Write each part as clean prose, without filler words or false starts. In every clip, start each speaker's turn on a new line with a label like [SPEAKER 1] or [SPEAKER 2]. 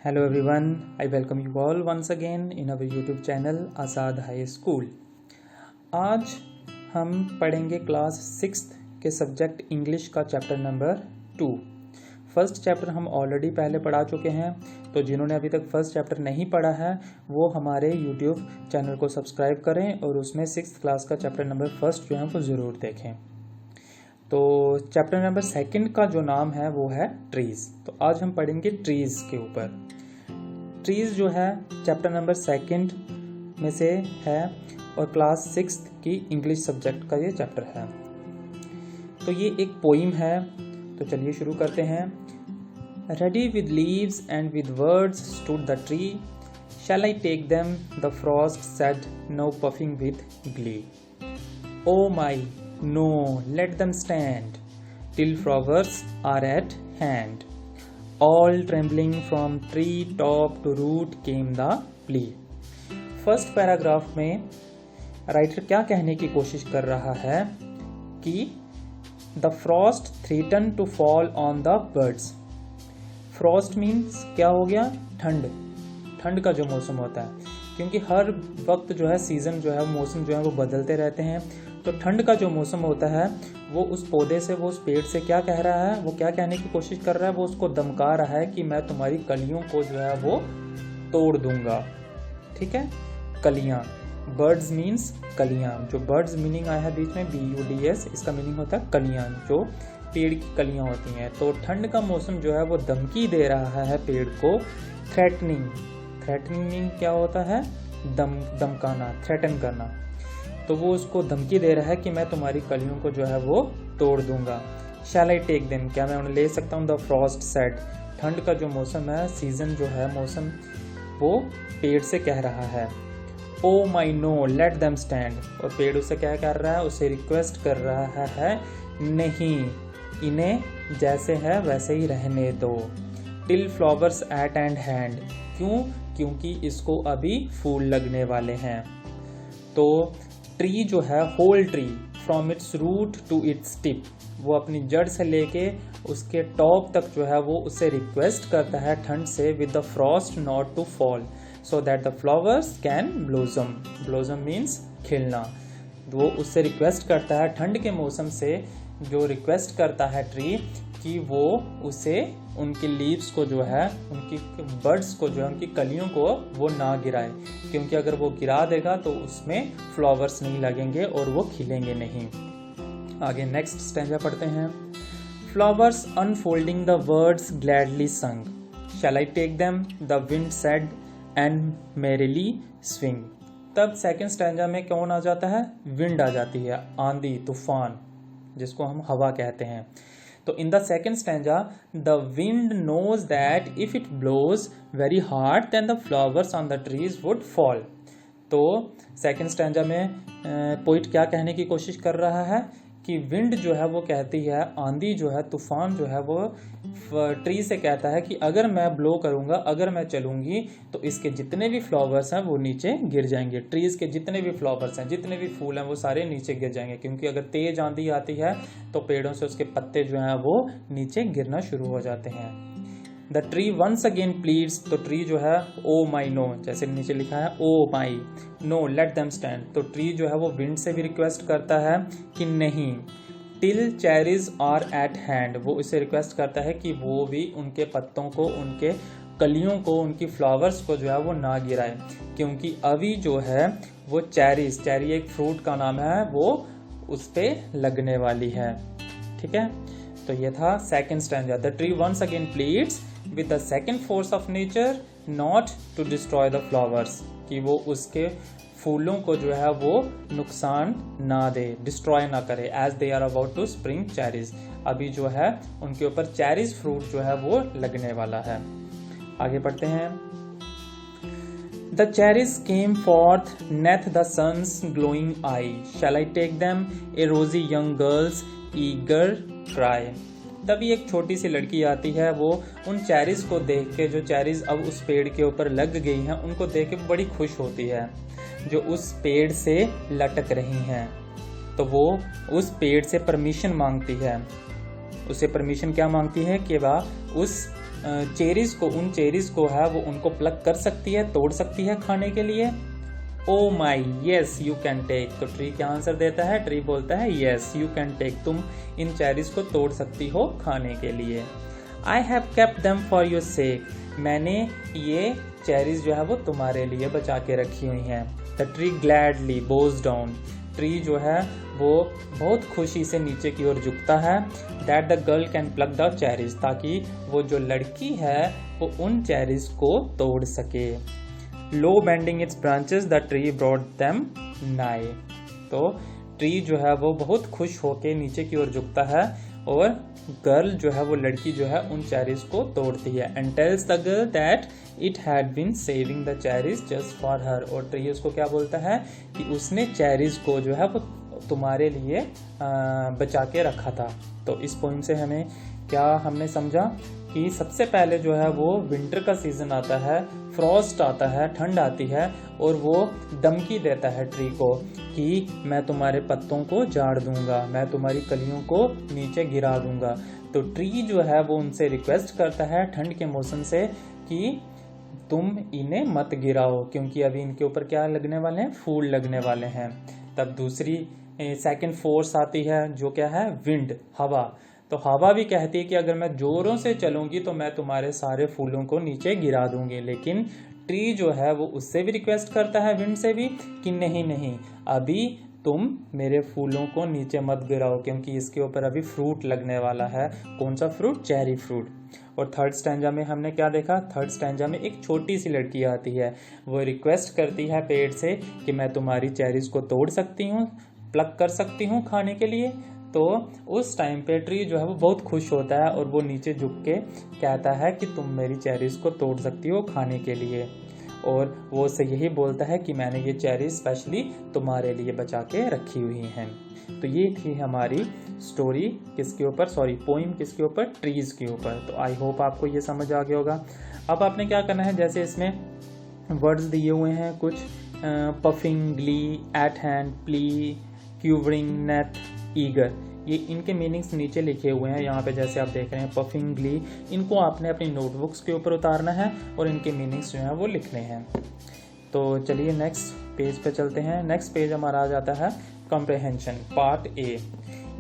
[SPEAKER 1] Hello everyone, I welcome you all once again in our YouTube channel Azad high school. आज हम पढ़ेंगे class 6th के subject English का chapter number 2। First chapter हम already पहले पढ़ा चुके हैं, तो जिन्होंने अभी तक फर्स्ट चैप्टर नहीं पढ़ा है वो हमारे YouTube चैनल को सब्सक्राइब करें और उसमें 6th क्लास का चैप्टर नंबर फर्स्ट जो है वो ज़रूर देखें। तो चैप्टर नंबर 2 का जो नाम है वो है ट्रीज़। तो आज हम पढ़ेंगे ट्रीज़ के ऊपर। ट्रीज़ जो है चैप्टर नंबर 2 में से है और क्लास 6th की इंग्लिश सब्जेक्ट का ये चैप्टर है। तो ये एक पोइम है, तो चलिए शुरू करते हैं। Ready with leaves and with words stood the tree, shall I take them the frost said no puffing with glee. Oh my no let them stand till flowers are at hand, all trembling from tree top to root came the plea। First paragraph में writer क्या कहने की कोशिश कर रहा है कि the frost threaten to fall on the birds. Frost means क्या हो गया? ठंड का जो मौसम होता है, क्योंकि हर वक्त जो है सीजन जो है मौसम जो है वो बदलते रहते हैं। तो ठंड का जो मौसम होता है वो उस पौधे से, वो उस पेड़ से क्या कह रहा है, वो क्या कहने की कोशिश कर रहा है, वो उसको धमका रहा है कि मैं तुम्हारी कलियों को जो है वो तोड़ दूंगा। ठीक है, कलियां, बर्ड्स मीन्स कलियां। जो बर्ड्स मीनिंग आया है बीच में BUDS, इसका मीनिंग होता है कलियां, जो पेड़ की कलियां होती हैं। तो ठंड का मौसम जो है वो धमकी दे रहा है पेड़ को। थ्रेटनिंग मीन क्या होता है? धमकाना, थ्रेटन करना। तो वो उसको धमकी दे रहा है कि मैं तुम्हारी कलियों को जो है वो तोड़ दूंगा। शैल आई टेक देम, क्या मैं उन्हें ले सकता हूँ? द फ्रॉस्ट सेड, ठंड का जो मौसम है, सीजन जो है मौसम, वो पेड़ से कह रहा है। Oh my no let them stand, और पेड़ उसे क्या कर रहा है? उसे रिक्वेस्ट कर रहा है, नहीं, इन्हें जैसे है वैसे ही रहने दो। Till flowers at and hand, क्यों? क्योंकि इसको अभी फूल लगने वाले हैं। तो ट्री जो है, whole tree from its root to its tip, वो अपनी जड़ से लेके उसके टॉप तक जो है वो उसे रिक्वेस्ट करता है ठंड से, with the frost not to fall so that the flowers can blossom. Blossom means खिलना। वो उससे रिक्वेस्ट करता है ठंड के मौसम से, जो रिक्वेस्ट करता है ट्री कि वो उसे उनकी लीव्स को जो है, उनकी बर्ड्स को जो है, उनकी कलियों को वो ना गिराए, क्योंकि अगर वो गिरा देगा तो उसमें फ्लावर्स नहीं लगेंगे और वो खिलेंगे नहीं। आगे नेक्स्ट स्टैंजा पढ़ते हैं। Flowers unfolding the words gladly sung, shall I take them the wind said and merrily swing. तब सेकंड स्टैंजा में कौन आ जाता है? विंड आ जाती है, आंधी, तूफान, जिसको हम हवा कहते हैं। तो in the second stanza, the wind knows that if it blows very hard then the flowers on the trees would fall. तो सेकेंड स्टैंजा में पोइट क्या कहने की कोशिश कर रहा है कि विंड जो है वो कहती है, आंधी जो है, तूफान जो है, वो ट्री से कहता है कि अगर मैं ब्लो करूंगा, अगर मैं चलूंगी तो इसके जितने भी फ्लावर्स हैं वो नीचे गिर जाएंगे। ट्रीज के जितने भी फ्लावर्स हैं, जितने भी फूल हैं, वो सारे नीचे गिर जाएंगे, क्योंकि अगर तेज आंधी आती है तो पेड़ों से उसके पत्ते जो हैं वो नीचे गिरना शुरू हो जाते हैं। The tree once again pleads, तो ट्री जो है, ओ माई नो, जैसे नीचे लिखा है oh my no let them stand, तो ट्री जो है वो विंड से भी रिक्वेस्ट करता है कि नहीं। Till cherries are at hand, वो इसे रिक्वेस्ट करता है कि वो भी उनके पत्तों को, उनके कलियों को, उनकी फ्लावर्स को जो है वो ना गिराए, क्योंकि अभी जो है वो चेरीज, चेरी एक फ्रूट का नाम है, वो उस पर लगने वाली है। ठीक है, तो ये था second stanza. The tree once again pleads with the second force of nature not to destroy the flowers, कि वो उसके फूलों को जो है वो नुकसान ना दे, डिस्ट्रॉय ना करे, as they are about to spring cherries, अभी जो है उनके ऊपर चेरीज फ्रूट जो है वो लगने वाला है। आगे पढ़ते हैं। The cherries came forth neath the sun's glowing eye, shall I take them, a rosy young girl's eager cry। तभी एक छोटी सी लड़की आती है, वो उन चेरीज को देख के, जो चेरीज अब उस पेड़ के ऊपर लग गई हैं, उनको देख के बड़ी खुश होती है, जो उस पेड़ से लटक रही हैं। तो वो उस पेड़ से परमिशन मांगती है। उसे परमिशन क्या मांगती है कि वह उस चेरीज को, उन चेरीज को है वो उनको प्लक कर सकती है, तोड़ सकती है खाने के लिए? ओ माई यस यू कैन टेक। तो ट्री क्या आंसर देता है? ट्री बोलता है यस यू कैन टेक, तुम इन चेरीज को तोड़ सकती हो खाने के लिए। I have kept them for your sake, मैंने ये चेरीज जो है वो तुम्हारे लिए बचा के रखी हुई हैं। The tree gladly Bhoj down, tree जो है वो बहुत खुशी से नीचे की ओर झुकता है। That the girl can plug the cherries, ताकि वो जो लड़की है वो उन चेरीज को तोड़ सके। Low bending its branches the tree brought them nigh, तो ट्री जो है वो बहुत खुश होके नीचे की ओर झुकता है और गर्ल जो है वो लड़की जो है उन चेरीज को तोड़ती है। And tells the girl that it had been saving the cherries just for her, और ट्री उसको क्या बोलता है कि उसने चेरीज को जो है वो तुम्हारे लिए बचा के रखा था। तो इस पोइम से हमें क्या हमने समझा कि सबसे पहले जो है वो विंटर का सीजन आता है, फ्रॉस्ट आता है, ठंड आती है, और वो धमकी देता है ट्री को कि मैं तुम्हारे पत्तों को झाड़ दूंगा, मैं तुम्हारी कलियों को नीचे गिरा दूंगा। तो ट्री जो है वो उनसे रिक्वेस्ट करता है ठंड के मौसम से कि तुम इन्हें मत गिराओ, क्योंकि अभी इनके ऊपर क्या लगने वाले हैं? फूल लगने वाले हैं। तब दूसरी सेकंड फोर्स आती है जो क्या है? विंड, हवा। तो हवा भी कहती है कि अगर मैं जोरों से चलूंगी तो मैं तुम्हारे सारे फूलों को नीचे गिरा दूंगी। लेकिन ट्री जो है वो उससे भी रिक्वेस्ट करता है, विंड से भी, कि नहीं नहीं, अभी तुम मेरे फूलों को नीचे मत गिराओ, क्योंकि इसके ऊपर अभी फ्रूट लगने वाला है। कौन सा फ्रूट? Cherry fruit. और थर्ड स्टैंजा में हमने क्या देखा? थर्ड स्टैंजा में एक छोटी सी लड़की आती है, वो रिक्वेस्ट करती है पेड़ से कि मैं तुम्हारी चेरीज को तोड़ सकती हूँ, प्लक कर सकती हूँ खाने के लिए। तो उस टाइम पे ट्री जो है वो बहुत खुश होता है और वो नीचे झुक के कहता है कि तुम मेरी चेरीज को तोड़ सकती हो खाने के लिए। और वो उससे यही बोलता है कि मैंने ये चेरीज स्पेशली तुम्हारे लिए बचा के रखी हुई हैं। तो ये थी हमारी स्टोरी किसके ऊपर, सॉरी पोइम किसके ऊपर? ट्रीज के ऊपर। तो आई होप आपको ये समझ आ गया होगा। अब आपने क्या करना है, जैसे इसमें वर्ड्स दिए हुए हैं कुछ, puffing, glee, at hand, plea, quivering, neath, eager, ये इनके मीनिंग्स नीचे लिखे हुए हैं यहाँ पे, जैसे आप देख रहे हैं पफिंग, ग्ली। इनको आपने अपनी नोटबुक्स के ऊपर उतारना है और इनके मीनिंग्स जो हैं वो लिखने हैं। तो चलिए नेक्स्ट पेज पे चलते हैं। नेक्स्ट पेज हमारा आ जाता है comprehension, part A.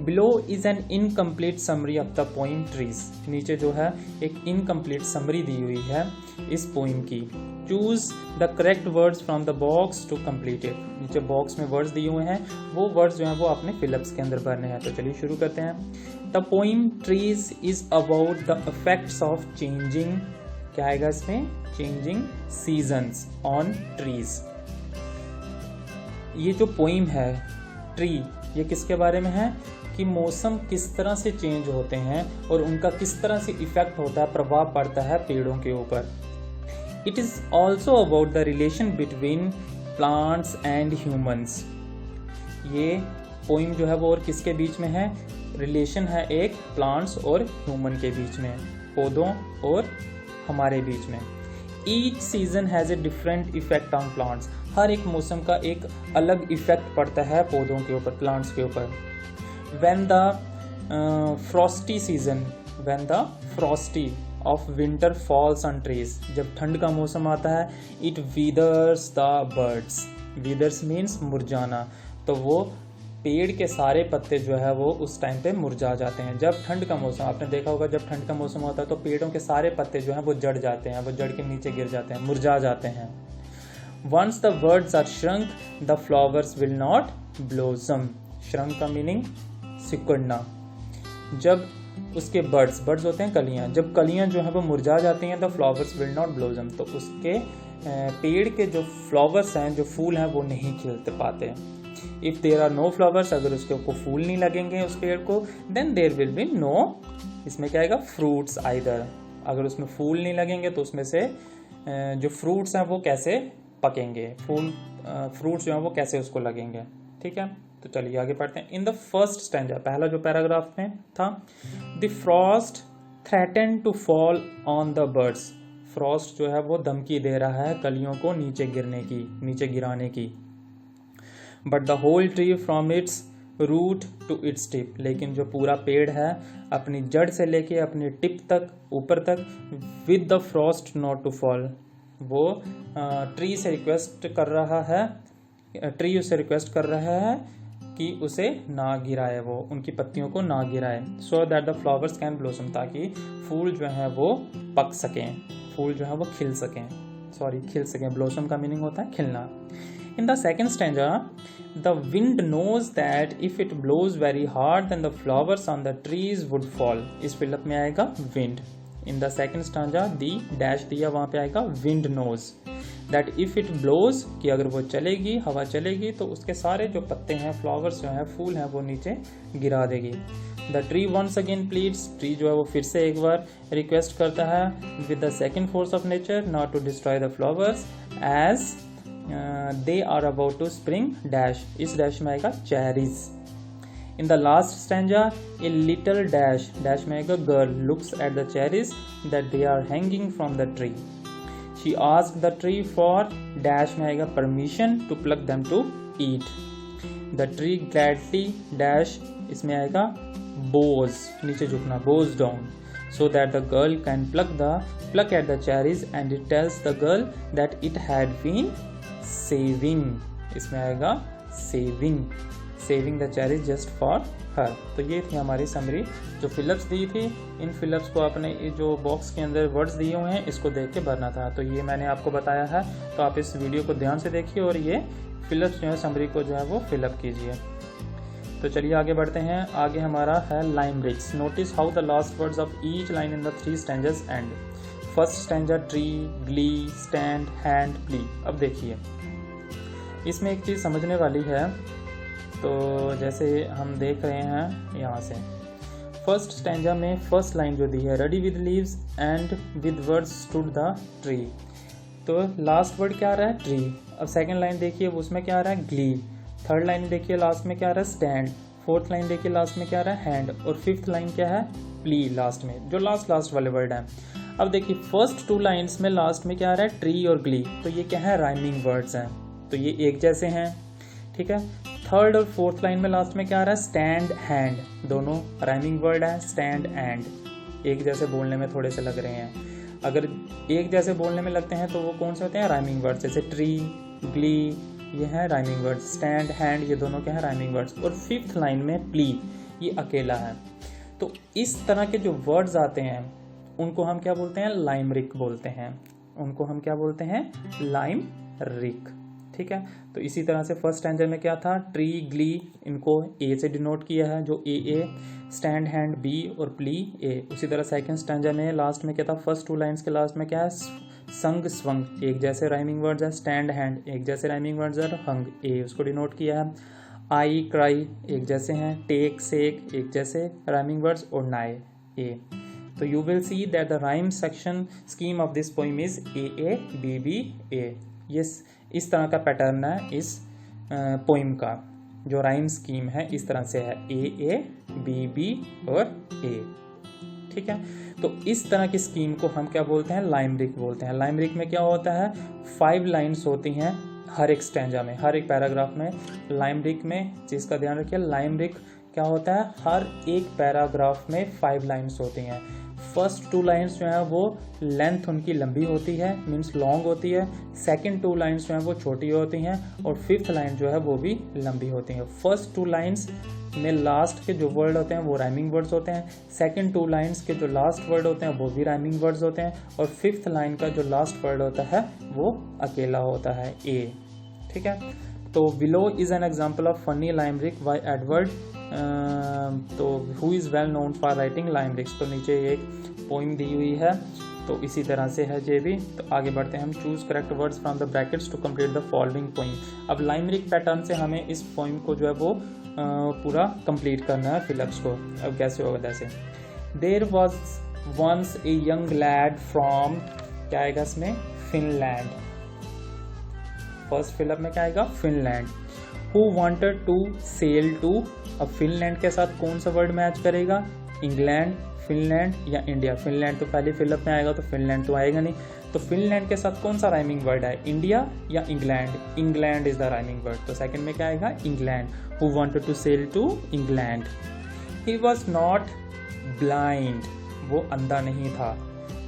[SPEAKER 1] Below is N incomplete summary of the poem trees, नीचे जो है एक इनकम्प्लीट समरी दी हुई है इस पोइम की। Choose the correct words from the box to complete it, नीचे बॉक्स में वर्ड्स दिए हुए हैं, वो वर्ड्स जो हैं वो आपने फिलअप्स के अंदर भरने हैं। तो चलिए शुरू करते हैं। The poem trees is about the effects of changing, क्या आएगा इसमें? Changing seasons on trees. ये जो पोइम है ट्री, ये किसके बारे में है? कि मौसम किस तरह से चेंज होते हैं और उनका किस तरह से इफेक्ट होता है, प्रभाव पड़ता है पेड़ों के ऊपर। It is also about the relation between plants and humans. ये पोइम जो है वो और किसके बीच में है? रिलेशन है एक प्लांट्स और ह्यूमन के बीच में, पौधों और हमारे बीच में। Each season has a different effect on plants, हर एक मौसम का एक अलग इफेक्ट पड़ता है पौधों के ऊपर, प्लांट्स के ऊपर। When the Frosty season, when the Frosty of winter falls on trees, जब ठंड का मौसम आता है, इट वीदर्स द बर्ड्स, वीदर्स मीन्स मुरझाना, तो वो पेड़ के सारे पत्ते जो है वो उस टाइम पे मुरझा जाते हैं। जब ठंड का मौसम, आपने देखा होगा जब ठंड का मौसम होता है तो पेड़ों के सारे पत्ते जो हैं वो जड़ जाते हैं, वो जड़ के नीचे गिर जाते हैं, मुरझा जाते हैं। Once the words are shrunk the flowers will not blossom, shrunk का मीनिंग सिकुड़ना। जब उसके बर्ड्स होते हैं कलियां, जब कलियां जो है वो मुरझा जाती हैं, the flowers will not blossom, तो उसके पेड़ के जो फ्लावर्स हैं, जो फूल हैं, वो नहीं खिलते पाते। If there are no flowers, अगर उसके ऊपर फूल नहीं लगेंगे उस पेड़ को, then there will be no, इसमें क्या आएगा? फ्रूट्स आइदर, अगर उसमें फूल नहीं लगेंगे तो उसमें से जो फ्रूट्स हैं वो कैसे पकेंगे, फ्रूट्स जो हैं वो कैसे उसको लगेंगे। ठीक है, तो चलिए आगे पढ़ते हैं। इन द फर्स्ट स्टैंजा, पहला जो पैराग्राफ में था, the frost threaten to fall on the birds, frost जो है वो धमकी दे रहा है कलियों को नीचे गिराने की। But the whole tree from its root to its tip, लेकिन जो पूरा पेड़ है अपनी जड़ से लेके अपनी टिप तक ऊपर तक, with the frost not to fall, वो ट्री से रिक्वेस्ट कर रहा है, ट्री उसे रिक्वेस्ट कर रहा है कि उसे ना गिराए, वो उनकी पत्तियों को ना गिराए, सो that the flowers can blossom, ताकि फूल जो है वो पक सकें, फूल जो है वो खिल सकें, खिल सकें। ब्लॉसम का मीनिंग होता है खिलना। In the second stanza, the wind knows that if it blows very hard, then the flowers on the trees would fall. इस फिलअप में आएगा wind. In the second stanza, the dash दिया, वहाँ पे आएगा wind knows that if it blows, कि अगर वो चलेगी, हवा चलेगी, तो उसके सारे जो पत्ते हैं, फ्लावर्स जो हैं, फूल हैं, वो नीचे गिरा देगी। The tree once again pleads, tree जो है वो फिर से एक बार रिक्वेस्ट करता है with the second force of nature not to destroy the flowers as they are about to spring dash, इस dash में आएगा cherries. In the last stanza, a little dash में आएगा girl looks at the cherries that they are hanging from the tree. She asked the tree for dash में आएगा permission to pluck them to eat. The tree gladly dash, इसमें आएगा bows, नीचे झुकना, bows down, so that the girl can pluck at the cherries, and it tells the girl that it had been saving, इसमें आएगा saving the cherries just for her। तो ये थी हमारी समरी, जो फिलअप्स दी थी। इन फिलअप्स को आपने जो बॉक्स के अंदर वर्ड्स दिए हुए हैं इसको देख के भरना था, तो ये मैंने आपको बताया है, तो आप इस वीडियो को ध्यान से देखिए और ये फिलअप्स जो है समरी को जो है वो फिलअप कीजिए। तो चलिए आगे बढ़ते हैं। आगे हमारा है limericks. Notice how the last words of each line in the 3 stanzas end. First stanza tree, glee, stand, hand, plea. अब देखिए इसमें एक चीज़ समझने वाली है, तो जैसे हम देख रहे हैं यहाँ से फर्स्ट स्टैंजा में फर्स्ट लाइन जो दी है, ready with leaves and with words stood the tree, तो लास्ट वर्ड क्या आ रहा है, ट्री। अब सेकंड लाइन देखिए उसमें क्या आ रहा है, ग्ली। थर्ड लाइन देखिए लास्ट में क्या आ रहा है, स्टैंड। फोर्थ लाइन देखिए लास्ट में क्या आ रहा है, हैंड। और फिफ्थ लाइन क्या है, प्ली, लास्ट में, जो लास्ट वाले वर्ड हैं। अब देखिए फर्स्ट 2 लाइन्स में लास्ट में क्या आ रहा है, ट्री और ग्ली, तो ये क्या है, राइमिंग वर्ड्स हैं, तो ये एक जैसे हैं, ठीक है। थर्ड और फोर्थ लाइन में लास्ट में क्या आ रहा है, स्टैंड, हैंड, दोनों राइमिंग वर्ड है, स्टैंड एंड, एक जैसे बोलने में थोड़े से लग रहे हैं। अगर एक जैसे बोलने में लगते हैं तो वो कौन से होते हैं, राइमिंग वर्ड्स, जैसे ट्री, ग्ली, ये है राइमिंग वर्ड्स, स्टैंड, हैंड, ये दोनों क्या है, राइमिंग वर्ड्स। और फिफ्थ लाइन में प्ली, ये अकेला है। तो इस तरह के जो वर्ड्स आते हैं उनको हम क्या बोलते हैं, लाइमरिक बोलते हैं, उनको हम क्या बोलते हैं, लाइमरिक, ठीक है। तो इसी तरह से फर्स्ट स्टैंजर में क्या था, ट्री, ग्ली, इनको ए से डिनोट किया है, जो ए, स्टैंड, हैंड बी और प्ली ए। उसी तरह सेकंड स्टैंजर में लास्ट में क्या था, फर्स्ट 2 लाइन्स के लास्ट में क्या है, संग, स्वंग, एक जैसे राइमिंग वर्ड्स है, स्टैंड, हैंड, एक जैसे राइमिंग वर्ड्स है, हंग ए, उसको डिनोट किया है। आई, क्राई, एक जैसे हैं, टेक, सेक, एक जैसे राइमिंग वर्ड्स, और नाए ए। तो you will see that the rhyme section scheme of this poem is A B B A. ये इस तरह का पैटर्न है इस पोइम का, जो राइम स्कीम है इस तरह से है, ए बी बी और ए, ठीक है। तो इस तरह की स्कीम को हम क्या बोलते हैं, लाइमरिक बोलते हैं। लाइमरिक में क्या होता है, 5 लाइन्स होती हैं हर एक स्टैंजा में, हर एक पैराग्राफ में। लाइमरिक में चीज़ का ध्यान रखिए, लाइमरिक क्या होता है, हर एक पैराग्राफ में 5 लाइन्स होती हैं। फर्स्ट 2 लाइन्स जो है वो लेंथ उनकी लंबी होती है, मीन्स लॉन्ग होती है। सेकंड 2 लाइन्स जो है वो छोटी होती हैं, और फिफ्थ लाइन जो है वो भी लंबी होती है। फर्स्ट 2 लाइन्स में लास्ट के जो वर्ड होते हैं वो राइमिंग वर्ड्स होते हैं, सेकंड 2 लाइन्स के जो लास्ट वर्ड होते हैं वो भी राइमिंग वर्ड्स होते हैं, और फिफ्थ लाइन का जो लास्ट वर्ड होता है वो अकेला होता है, ए, ठीक है। तो below is an example of funny limerick by Edward, तो who is well known for writing limericks. तो नीचे एक पोइम दी हुई है, तो इसी तरह से है ये भी। तो आगे बढ़ते हैं हम, choose correct words from the brackets to complete the following poem. अब लाइमरिक पैटर्न से हमें इस पोइम को जो है वो पूरा कंप्लीट करना है, फिलअप्स को। अब कैसे होगा, जैसे there was once a young lad from, क्या आएगा इसमें, फिनलैंड। फर्स्ट फिलअप में क्या आएगा, Finland. Who wanted to sail to, अब फिनलैंड के साथ कौन सा वर्ड मैच करेगा, इंग्लैंड, फिनलैंड या इंडिया। फिनलैंड तो पहले फिलअप में आएगा तो फिनलैंड तो आएगा नहीं, तो फिनलैंड के साथ कौन सा राइमिंग वर्ड है, इंडिया या England. England is the rhyming word, तो सेकंड में क्या आएगा, England. Who wanted to sail to England. He was not blind, वो अंधा नहीं था।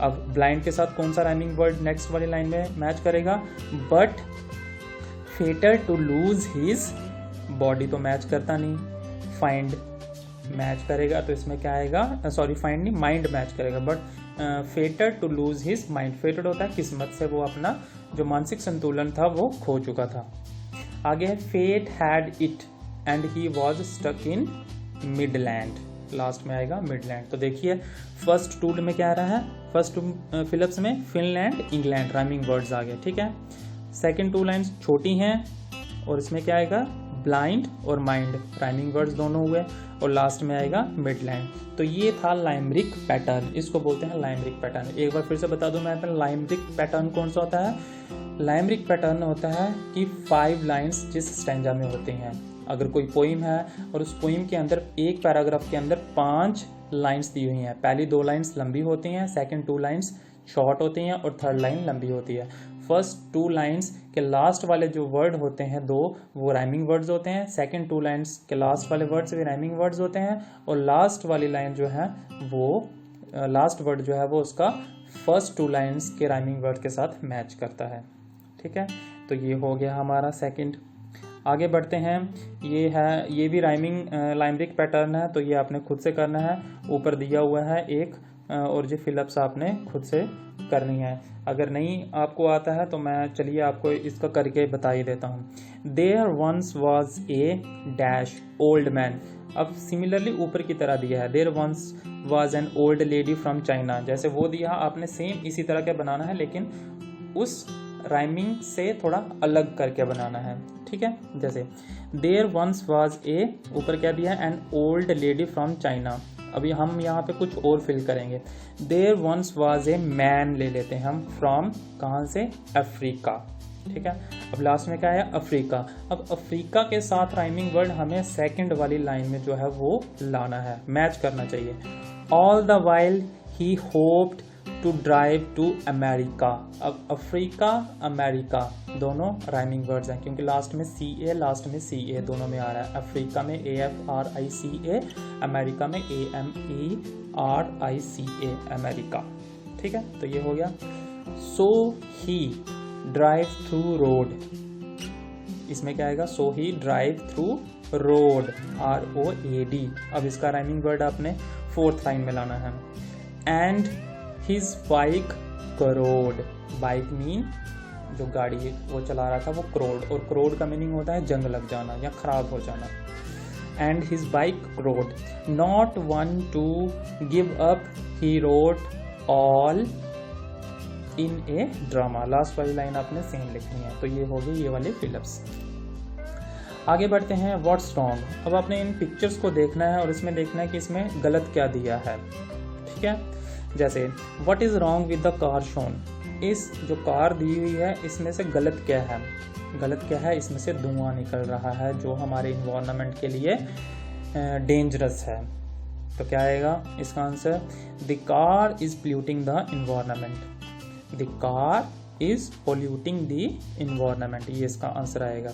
[SPEAKER 1] अब ब्लाइंड के साथ कौन सा राइमिंग वर्ड नेक्स्ट वाली लाइन में मैच करेगा, but fated to lose his body तो मैच करता नहीं, फाइंड मैच करेगा, तो इसमें क्या आएगा, सॉरी फाइंड नहीं, माइंड मैच करेगा, but fated to lose his mind. Fated होता है किस्मत से वो अपना जो मानसिक संतुलन था वो खो चुका था। आगे है fate had it and he was stuck in Midland, last में आएगा मिडलैंड। तो देखिए फर्स्ट टू में क्या आ रहा है, फर्स्ट टू फिलिप्स में फिनलैंड इंग्लैंड राइमिंग वर्ड्स आ गए, ठीक है। सेकंड टू लाइंस छोटी हैं और इसमें क्या आएगा, ब्लाइंड और माइंड राइमिंग वर्ड्स दोनों हुए, और लास्ट में आएगा मिडलैंड। तो ये था लाइमरिक पैटर्न, इसको बोलते हैं लाइमरिक पैटर्न। एक बार फिर से बता दूं मैं, लाइमरिक पैटर्न कौन सा होता है, लाइमरिक पैटर्न होता है कि 5 लाइंस जिस स्टैंजा में होती हैं। अगर कोई पोइम है और उस पोइम के अंदर एक पैराग्राफ के अंदर 5 लाइंस दी हुई हैं, पहली 2 लाइंस लंबी होती हैं, सेकंड 2 लाइंस शॉर्ट होती हैं और थर्ड लाइन लंबी होती है। फर्स्ट 2 लाइंस के लास्ट वाले जो वर्ड होते हैं 2, वो राइमिंग वर्ड्स होते हैं, सेकंड 2 लाइंस के लास्ट वाले वर्ड्स भी राइमिंग वर्ड्स होते हैं, और लास्ट वाली लाइन जो है वो लास्ट वर्ड जो है वो उसका फर्स्ट 2 लाइंस के राइमिंग वर्ड के साथ मैच करता है, ठीक है। तो ये हो गया हमारा सेकंड। आगे बढ़ते हैं, ये भी लाइमरिक पैटर्न है, तो ये आपने खुद से करना है, ऊपर दिया हुआ है एक, और ये फिलअप्स आपने खुद से करनी है। अगर नहीं आपको आता है तो मैं चलिए आपको इसका करके बता ही देता हूँ। There once was a dash old man, अब सिमिलरली ऊपर की तरह दिया है, there once was an old lady from China, जैसे वो दिया आपने सेम इसी तरह के बनाना है, लेकिन उस राइमिंग से थोड़ा अलग करके बनाना है, ठीक है। जैसे देयर वंस वाज ए, ऊपर क्या दिया है, an old lady from China. अभी हम यहाँ पे कुछ और फिल करेंगे। There once was a man ले लेते हैं हम, फ्रॉम कहाँ से, अफ्रीका, ठीक है। अब लास्ट में क्या है, अफ्रीका। अब अफ्रीका के साथ राइमिंग वर्ड हमें सेकंड वाली लाइन में जो है वो लाना है, मैच करना चाहिए। All the while he hoped to drive to America. अब अफ्रीका अमेरिका दोनों राइमिंग वर्ड्स हैं, क्योंकि लास्ट में CA लास्ट में CA दोनों में आ रहा है। अफ्रीका में AFRICA, अमेरिका में AMERICA, अमेरिका, ठीक है। तो ये हो गया। सो ही ड्राइव थ्रू रोड, इसमें क्या आएगा, सो ही ड्राइव थ्रू रोड, ROAD। अब इसका राइमिंग वर्ड आपने 4th लाइन में लाना है। And his bike crore, bike mean जो गाड़ी वो चला रहा था वो करोड, और करोड का मीनिंग होता है जंग लग जाना या खराब हो जाना। And his bike road, not one two give up, he wrote all in A drama. Last वाली लाइन आपने सेम लिखनी है। तो ये होगी ये वाले फिलअप्स। आगे बढ़ते हैं, व्हाट्स रॉन्ग। अब आपने इन पिक्चर्स को देखना है और इसमें देखना है कि इसमें गलत क्या दिया है, ठीक है। जैसे what is wrong with the car shown, इस जो कार दी हुई है इसमें से गलत क्या है, गलत क्या है, इसमें से धुआं निकल रहा है जो हमारे इन्वायरमेंट के लिए डेंजरस है। तो क्या आएगा इसका answer, the car is polluting the environment, the car is polluting the environment, ये इसका आंसर आएगा।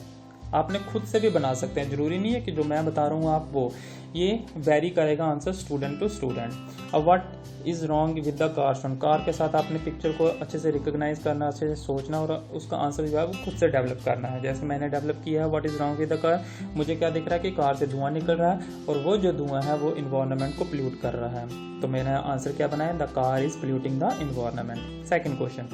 [SPEAKER 1] आपने खुद से भी बना सकते हैं, जरूरी नहीं है कि जो मैं बता रहा हूँ आप वो, ये वेरी करेगा आंसर स्टूडेंट टू स्टूडेंट। अब what is wrong with the car shown, car के साथ आपने पिक्चर को अच्छे से रिकॉग्नाइज करना, अच्छे से सोचना और उसका आंसर जो है वो खुद से डेवलप करना है। जैसे मैंने डेवलप किया है what is wrong with the car, मुझे क्या दिख रहा है कि कार से धुआं निकल रहा है और वो जो धुआं है वो इन्वायरमेंट को पोल्यूट कर रहा है। तो मैंने आंसर क्या बनाया, the car is polluting the environment. Second question,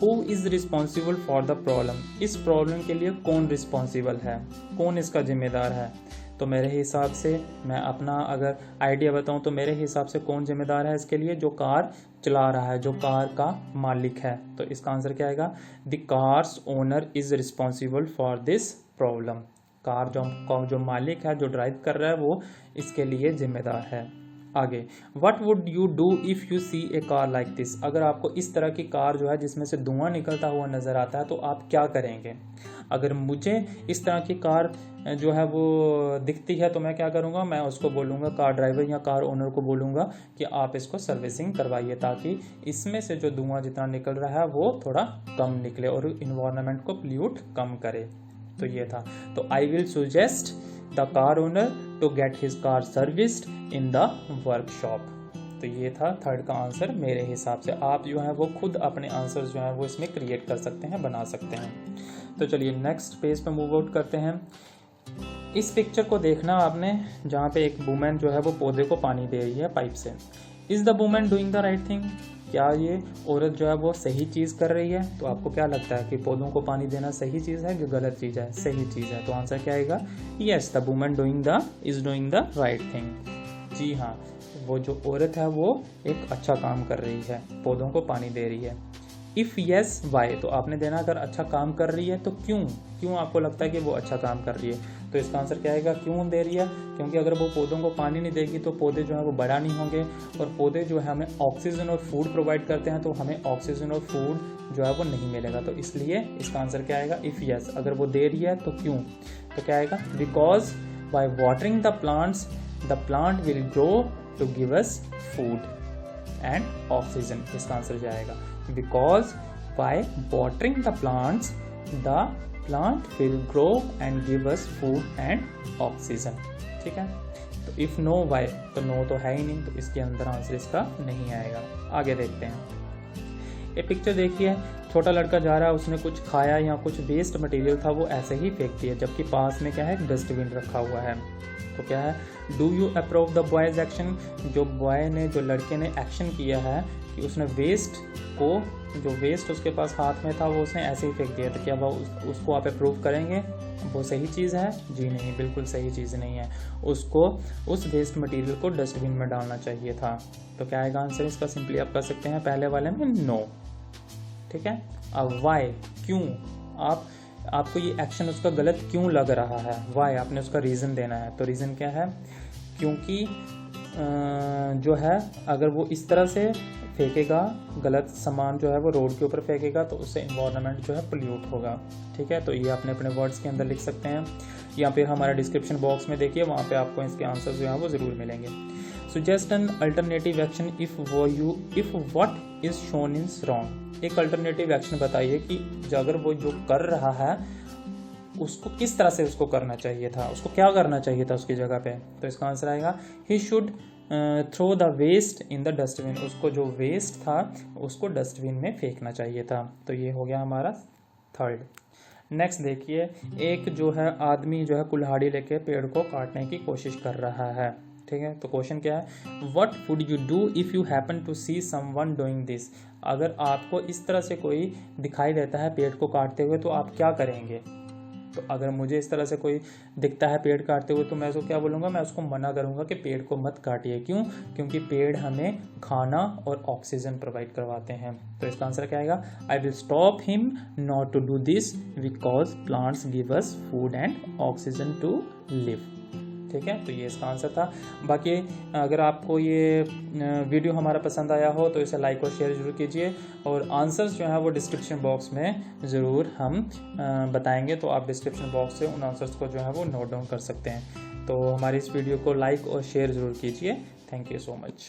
[SPEAKER 1] who is responsible for the problem, इस प्रॉब्लम के लिए कौन रिस्पॉन्सिबल है, कौन इसका जिम्मेदार है। तो मेरे हिसाब से मैं अपना अगर आइडिया बताऊं तो मेरे हिसाब से कौन जिम्मेदार है इसके लिए, जो कार चला रहा है, जो कार का मालिक है। तो इसका आंसर क्या आएगा, the cars owner is responsible for this problem, car जो मालिक है, जो ड्राइव कर रहा है वो इसके लिए जिम्मेदार है। आगे, what would you do if you see a car like this, अगर आपको इस तरह की कार जो है जिसमें से धुआं निकलता हुआ नज़र आता है तो आप क्या करेंगे। अगर मुझे इस तरह की कार जो है वो दिखती है तो मैं क्या करूँगा, मैं उसको बोलूँगा, कार ड्राइवर या कार ओनर को बोलूँगा कि आप इसको सर्विसिंग करवाइए ताकि इसमें से जो धुआं जितना निकल रहा है वो थोड़ा कम निकले और इन्वायरमेंट को पोल्यूट कम करे। तो ये था। तो I will suggest the car owner to get his car serviced in the workshop. तो ये था थर्ड का आंसर मेरे हिसाब से। आप जो है वो खुद अपने आंसर्स जो है वो इसमें क्रिएट कर सकते हैं, बना सकते हैं। तो चलिए नेक्स्ट पेज पे मूव आउट करते हैं। इस पिक्चर को देखना आपने, जहाँ पे एक वुमेन जो है वो पौधे को पानी दे रही है पाइप से। Is the women doing the right thing, क्या ये औरत जो है वो सही चीज़ कर रही है। तो आपको क्या लगता है कि पौधों को पानी देना सही चीज़ है कि गलत चीज़ है, सही चीज़ है। तो आंसर क्या आएगा, yes the women is doing the right thing. जी हाँ, वो जो औरत है वो एक अच्छा काम कर रही है, पौधों को पानी दे रही है। इफ़ यस वाई, तो आपने देना अगर अच्छा काम कर रही है तो क्यों आपको लगता है कि वो अच्छा काम कर रही है। तो इसका आंसर क्या आएगा, क्यों दे रही है, क्योंकि अगर वो पौधों को पानी नहीं देगी तो पौधे जो है वो बड़ा नहीं होंगे, और पौधे जो है हमें ऑक्सीजन और फूड प्रोवाइड करते हैं, तो हमें ऑक्सीजन और फूड जो है वो नहीं मिलेगा। तो इसलिए इसका आंसर क्या आएगा, इफ़ यस, अगर वो दे रही है तो क्यों। तो क्या आएगा, because by watering the plants the plant will grow to give us food and oxygen. इसका आंसर जाएगा because by watering the plants the plant will grow and give us food and oxygen. ठीक है। तो if no why, तो no तो है ही नहीं, तो इसके अंदर आंसर इसका नहीं आएगा। आगे देखते हैं। ये पिक्चर देखिए, छोटा लड़का जा रहा है, उसने कुछ खाया या कुछ वेस्ट मटेरियल था वो ऐसे ही फेंक दिया, जबकि पास में क्या है, डस्टबिन रखा हुआ है। तो क्या है, do you approve the boys action, जो बॉय ने, जो लड़के ने एक्शन किया है कि उसने वेस्ट को, जो वेस्ट उसके पास हाथ में था वो उसने ऐसे ही फेंक दिया, तो क्या वो उसको आप अप्रूव करेंगे, वो सही चीज़ है। जी नहीं, बिल्कुल सही चीज़ नहीं है, उसको उस वेस्ट मटेरियल को डस्टबिन में डालना चाहिए था। तो क्या आएगा आंसर इसका, सिंपली आप कर सकते हैं पहले वाले में नो। ठीक है। अब वाई, क्यों, आपको ये एक्शन उसका गलत क्यों लग रहा है, वाई आपने उसका रीज़न देना है। तो रीज़न क्या है, क्योंकि जो है अगर वो इस तरह से फेंकेगा, गलत सामान जो है वो रोड के ऊपर फेंकेगा तो उससे इन्वायरमेंट जो है पोल्यूट होगा। ठीक है। तो ये आपने अपने वर्ड्स के अंदर लिख सकते हैं, या फिर हमारा डिस्क्रिप्शन बॉक्स में देखिए, वहाँ पे आपको इसके आंसर जो है वो ज़रूर मिलेंगे। Suggest an alternative action if what is shown is wrong, एक अल्टरनेटिव एक्शन बताइए कि अगर वो जो कर रहा है उसको किस तरह से उसको करना चाहिए था, उसको क्या करना चाहिए था उसकी जगह पे। तो इसका आंसर आएगा, he should throw the waste in the dustbin, उसको जो वेस्ट था उसको डस्टबिन में फेंकना चाहिए था। तो ये हो गया हमारा थर्ड। नेक्स्ट देखिए, एक जो है आदमी जो है कुल्हाड़ी लेके पेड़ को काटने की कोशिश कर रहा है। ठीक है। तो क्वेश्चन क्या है, what would you do if you happen to see someone doing this, अगर आपको इस तरह से कोई दिखाई देता है पेड़ को काटते हुए तो आप क्या करेंगे। तो अगर मुझे इस तरह से कोई दिखता है पेड़ काटते हुए तो मैं उसको क्या बोलूँगा, मैं उसको मना करूँगा कि पेड़ को मत काटिए। क्यों, क्योंकि पेड़ हमें खाना और ऑक्सीजन प्रोवाइड करवाते हैं। तो इसका आंसर क्या आएगा, I will stop him not to do this because plants give us food and oxygen to live. ठीक है। तो ये इसका आंसर था। बाकी अगर आपको ये वीडियो हमारा पसंद आया हो तो इसे लाइक और शेयर जरूर कीजिए, और आंसर्स जो है वो डिस्क्रिप्शन बॉक्स में ज़रूर हम बताएंगे, तो आप डिस्क्रिप्शन बॉक्स से उन आंसर्स को जो है वो नोट डाउन कर सकते हैं। तो हमारी इस वीडियो को लाइक और शेयर ज़रूर कीजिए। Thank you so much.